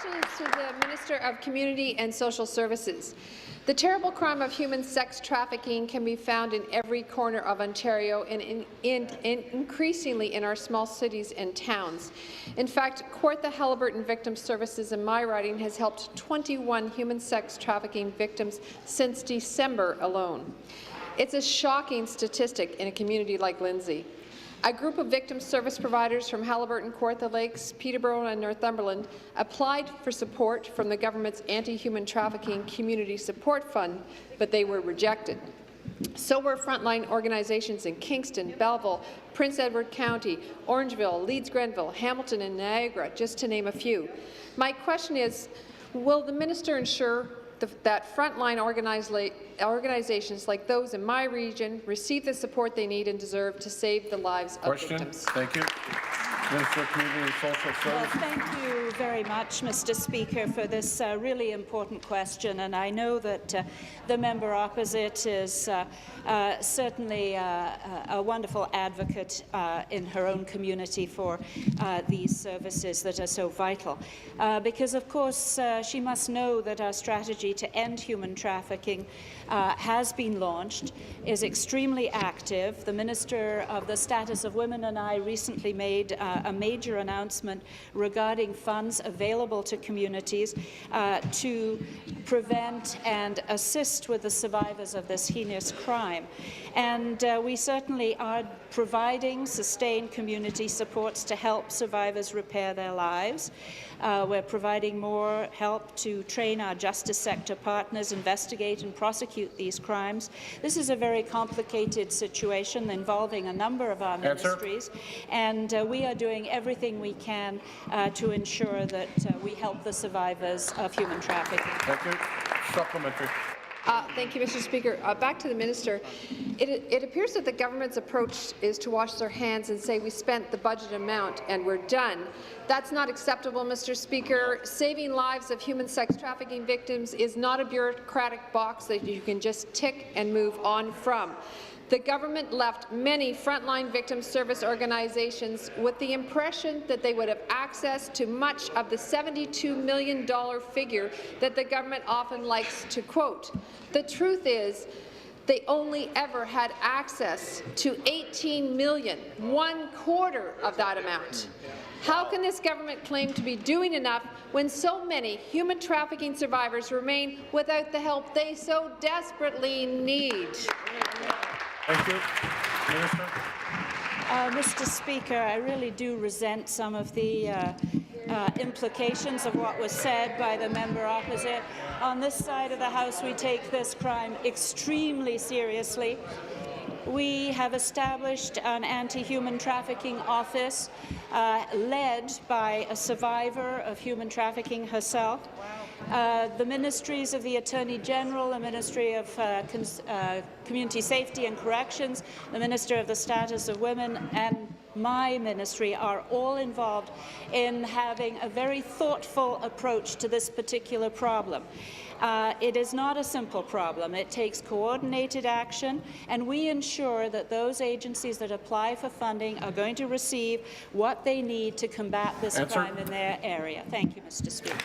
question is to the Minister of Community and Social Services. The terrible crime of human sex trafficking can be found in every corner of Ontario and increasingly in our small cities and towns. In fact, Kawartha Haliburton Victim Services in my riding has helped 21 human sex trafficking victims since December alone. It's a shocking statistic in a community like Lindsay. A group of victim service providers from Haliburton, Kawartha Lakes, Peterborough and Northumberland applied for support from the government's Anti-Human Trafficking Community Support Fund, but they were rejected. So were frontline organizations in Kingston, Belleville, Prince Edward County, Orangeville, Leeds-Grenville, Hamilton and Niagara, just to name a few. My question is, will the minister ensure that frontline organizations like those in my region receive the support they need and deserve to save the lives of victims? Thank you. Minister of Community and Social Services. Well, thank you very much, Mr. Speaker, for this really important question. And I know that the member opposite is certainly a wonderful advocate in her own community for these services that are so vital. Because, of course, she must know that our strategy to end human trafficking has been launched, is extremely active. The Minister of the Status of Women and I recently made a major announcement regarding funds available to communities to prevent and assist with the survivors of this heinous crime. And we certainly are providing sustained community supports to help survivors repair their lives. We're providing more help to train our justice sector partners, investigate and prosecute these crimes. This is a very complicated situation involving a number of our ministries, and we are doing everything we can to ensure that we help the survivors of human trafficking. Thank you. Supplementary. Thank you, Mr. Speaker. Back to the minister. It appears that the government's approach is to wash their hands and say we spent the budget amount and we're done. That's not acceptable, Mr. Speaker. Saving lives of human sex trafficking victims is not a bureaucratic box that you can just tick and move on from. The government left many frontline victim service organizations with the impression that they would have access to much of the $72 million figure that the government often likes to quote. The truth is, they only ever had access to $18 million, 1/4 of that amount. How can this government claim to be doing enough when so many human trafficking survivors remain without the help they so desperately need? Thank you. Minister. Mr. Speaker, I really do resent some of the implications of what was said by the member opposite. On this side of the House, we take this crime extremely seriously. We have established an anti-human trafficking office led by a survivor of human trafficking herself. The ministries of the Attorney General, the Ministry of Community Safety and Corrections, the Minister of the Status of Women, and my ministry are all involved in having a very thoughtful approach to this particular problem. It is not a simple problem. It takes coordinated action, and we ensure that those agencies that apply for funding are going to receive what they need to combat this crime in their area. Thank you, Mr. Speaker.